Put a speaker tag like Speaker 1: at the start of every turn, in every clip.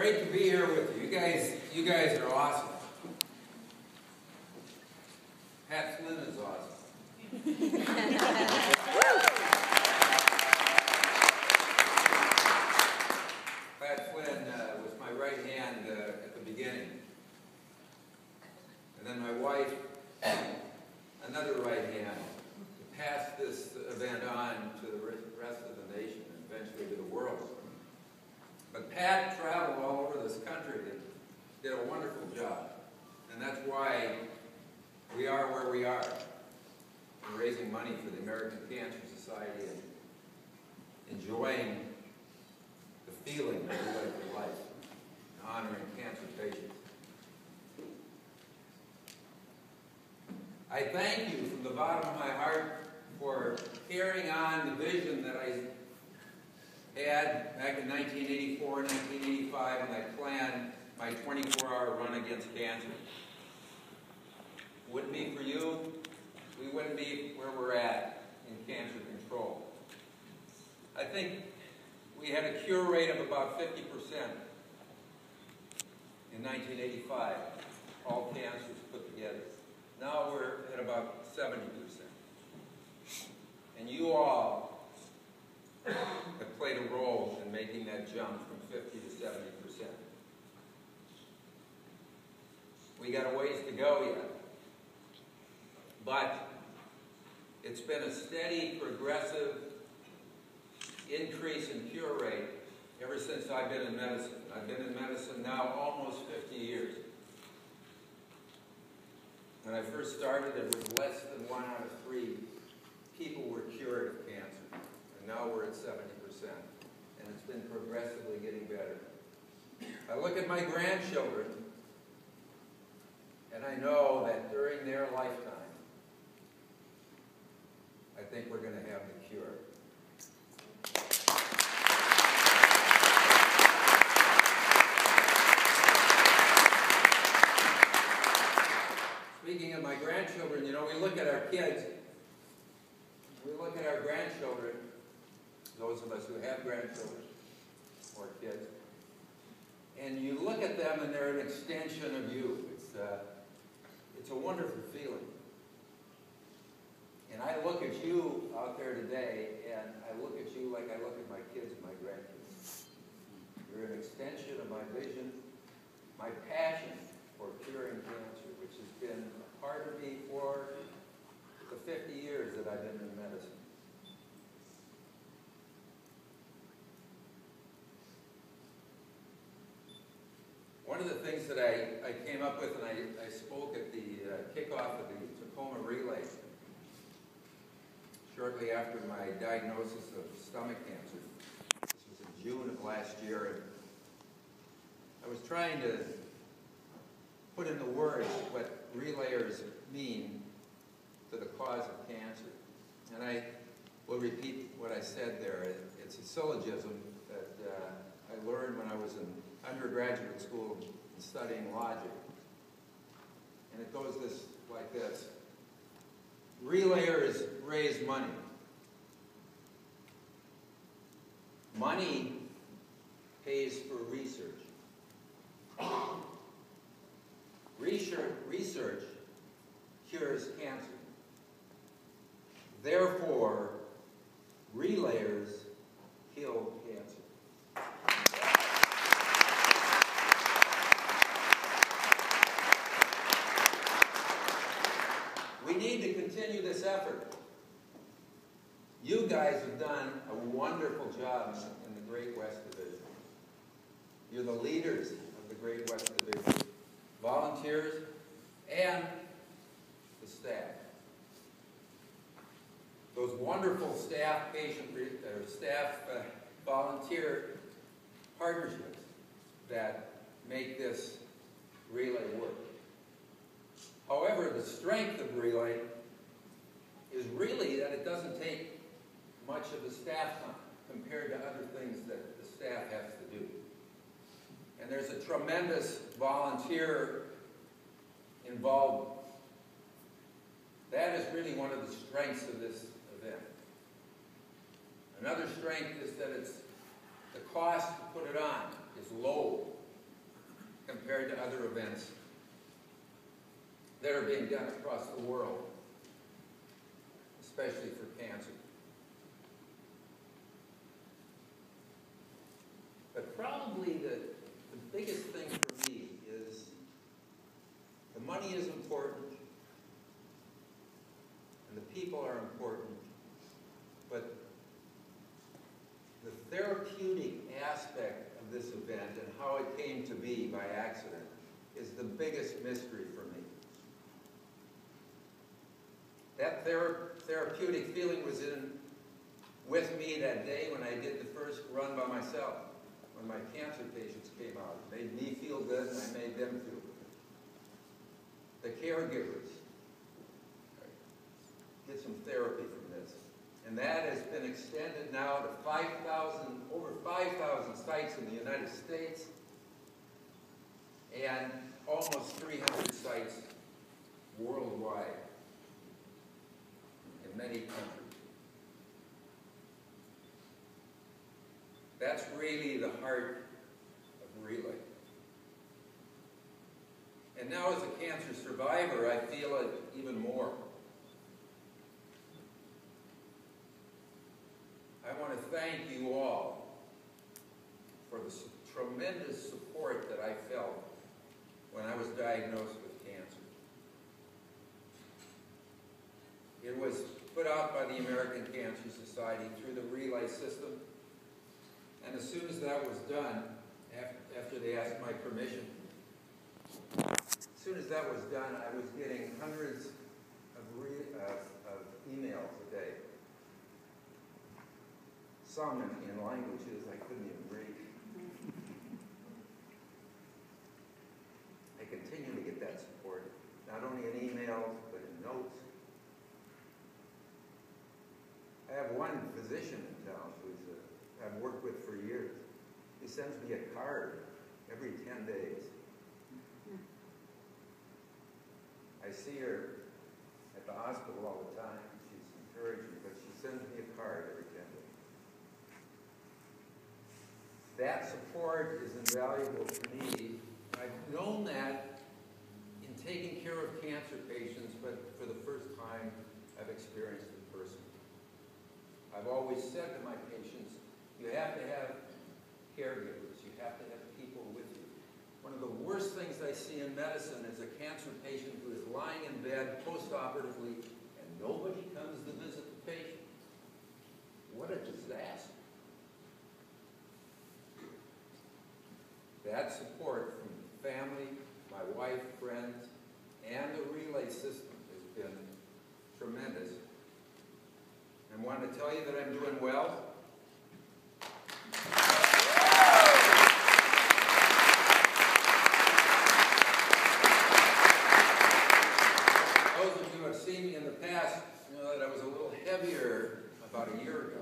Speaker 1: great to be here with you. You guys are awesome. Pat Flynn is awesome. Pat Flynn was my right hand at the beginning. And then my wife, another right hand, to pass this event on to the rest of the nation and eventually to the world. But Pat traveled all over this country and did a wonderful job. And that's why we are where we are. We're raising money for the American Cancer Society and enjoying the feeling of the life, and honoring cancer patients. I thank you from the bottom of my heart for carrying on the vision that I had back in 1984, 1985 when I planned my 24-hour run against cancer. Wouldn't be for you, we wouldn't be where we're at in cancer control. I think we had a cure rate of about 50% in 1985, all cancers put together. Now we're at about 70%. And you all have played a role in making that jump from 50 to 70%. We got a ways to go yet. But it's been a steady, progressive increase in cure rate ever since I've been in medicine. I've been in medicine now almost 50 years. When I first started, it was less than 1 out of 3 people were cured of cancer. And now we're at 70%. And it's been progressively getting better. I look at my grandchildren, and I know that during their lifetime, I think we're going to have the cure. Speaking of my grandchildren, you know, we look at our kids, we look at our grandchildren, those of us who have grandchildren or kids, and you look at them and they're an extension of you. It's a wonderful feeling. And I look at you out there today, and I look at you like I look at my kids and my grandkids. You're an extension of my vision, my passion for curing cancer, which has been a part of me for the 50 years that I've been in medicine. One of the things that I came up with, and I spoke at the kickoff of the Tacoma Relay shortly after my diagnosis of stomach cancer. This was in June of last year, and I was trying to put into words what relayers mean to the cause of cancer. And I will repeat what I said there. It's a syllogism that I learned when I was in undergraduate school studying logic. And it goes like this. Relayers raise money. Money pays for research. Research cures cancer. Therefore, relayers kill cancer. We need to continue this effort. You guys have done a wonderful job in the Great West Division. You're the leaders of the Great West Division. Volunteers and the staff. Those wonderful volunteer partnerships that make this relay work. However, the strength of relay is really that it doesn't take much of the staff time compared to other things that the staff has to do. And there's a tremendous volunteer involvement. That is really one of the strengths of this event. Another strength is that the cost to put it on is low compared to other events that are being done across the world, especially for cancer. But probably the biggest thing for me is the money is important, and the people are important, but the therapeutic aspect of this event and how it came to be by accident is the biggest mystery for me. That therapeutic feeling was with me that day when I did the first run by myself, when my cancer patients came out. It made me feel good, and I made them feel good. The caregivers get some therapy from this. And that has been extended now to over 5,000 sites in the United States and almost 300 sites worldwide in many countries. That's really the heart of Relay. And now as a cancer survivor, I feel it even more. I want to thank you all for the tremendous support that I felt when I was diagnosed with cancer. It was put out by the American Cancer Society through the Relay system, and as soon as that was done, after they asked my permission, as soon as that was done, I was getting hundreds of emails a day. Some in languages I couldn't even read. I continue to get that support, not only in emails, but in notes. I have one physician in town who I've worked with for years. He sends me a card every 10 days. I see her at the hospital all the time. She's encouraging, but she sends me a card every 10 days. That support is invaluable to me. I've known that in taking care of cancer patients, but for the first time, I've experienced it personally. I've always said to my patients, you have to have caregivers. You have to have people with you. One of the worst things I see in medicine is a cancer patient who is lying in bed post-operatively and nobody comes to visit the patient. What a disaster. That support from family, my wife, friends, and the Relay system has been tremendous. I want to tell you that I'm doing well. Those of you who have seen me in the past know that I was a little heavier about a year ago.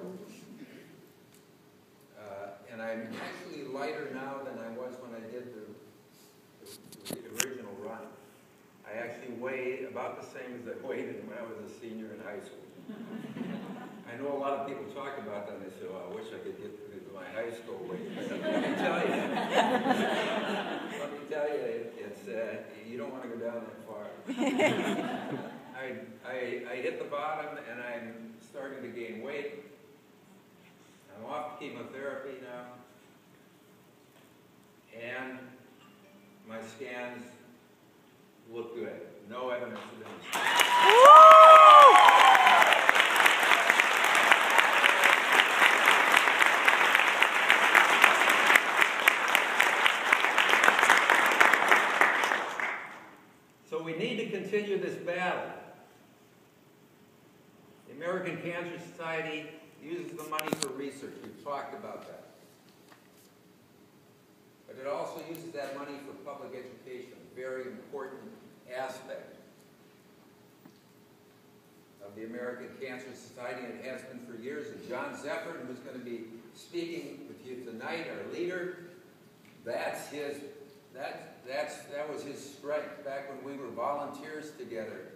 Speaker 1: And I'm actually lighter now than I was when I did the original run. I actually weigh about the same as I weighed when I was a senior in high school. I know a lot of people talk about that and they say, well, I wish I could get to my high school weight. But let me tell you, it's, you don't want to go down that far. I hit the bottom and I'm starting to gain weight. I'm off chemotherapy now, and my scans look good. No evidence of any. So we need to continue this battle. The American Cancer Society uses the money for research. We've talked about that. But it also uses that money for public education, a very important aspect of the American Cancer Society, and it has been for years. And John Zeffert, who's going to be speaking with you tonight, our leader, that was his strength back when we were volunteers together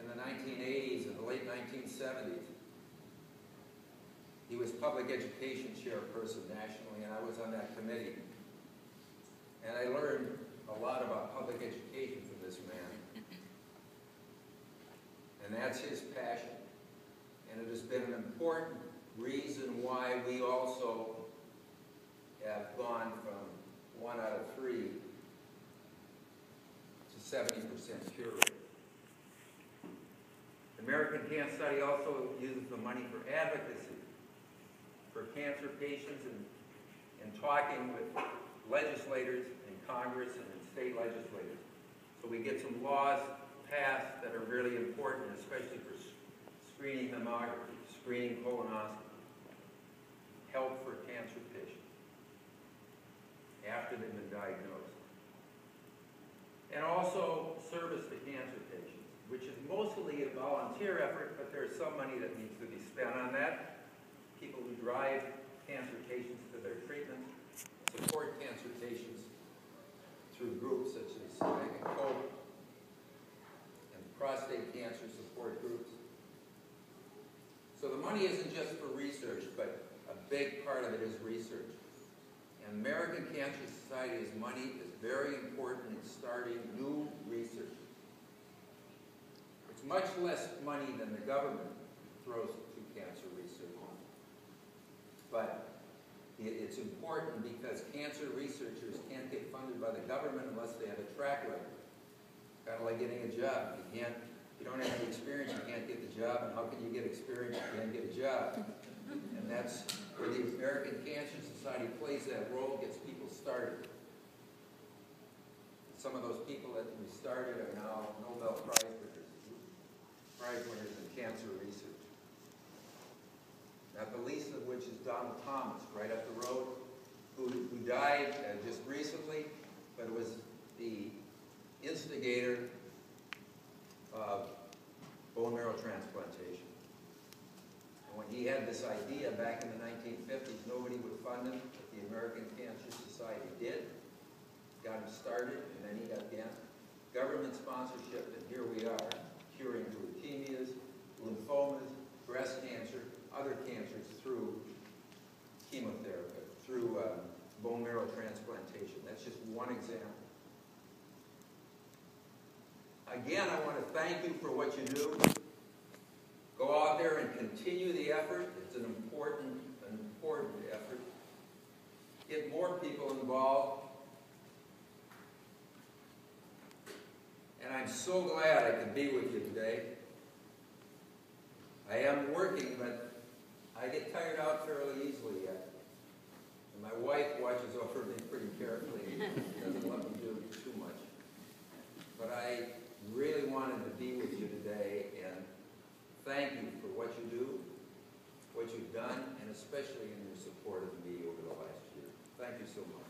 Speaker 1: in the 1980s and the late 1970s. He was public education chairperson nationally, and I was on that committee. And I learned a lot about public education from this man. And that's his passion. And it has been an important reason why we also have gone from 1 out of 3 to 70% cure rate. The American Cancer Society also uses the money for advocacy for cancer patients and talking with legislators in Congress and in state legislators. So we get some laws passed that are really important, especially for screening mammography, screening colonoscopy, help for cancer patients after they've been diagnosed. And also service to cancer patients, which is mostly a volunteer effort, but there's some money that needs to be spent on that. People who drive cancer patients to their treatment, support cancer patients through groups such as COPE and prostate cancer support groups. So the money isn't just for research, but a big part of it is research. And American Cancer Society's money is very important in starting new research. It's much less money than the government throws to cancer research. But it's important because cancer researchers can't get funded by the government unless they have a track record. Kind of like getting a job. If you don't have any experience, you can't get the job. And how can you get experience if you can't get a job? And that's where the American Cancer Society plays that role, gets people started. Some of those people that we started are now Nobel Prize winners in cancer research. Not the least of which is Donald Thomas, right up the road, who died just recently, but was the instigator of bone marrow transplantation. And when he had this idea back in the 1950s, nobody would fund him, but the American Cancer Society did. Got him started, and then he got government sponsorship, and here we are, curing leukemias, lymphomas, breast cancer, other cancers through chemotherapy, through bone marrow transplantation. That's just one example. Again, I want to thank you for what you do. Go out there and continue the effort. It's an important effort. Get more people involved. And I'm so glad I could be with you today. I am working, but I get tired out fairly easily yet. And my wife watches over me pretty carefully. She doesn't let me do too much. But I really wanted to be with you today and thank you for what you do, what you've done, and especially in your support of me over the last year. Thank you so much.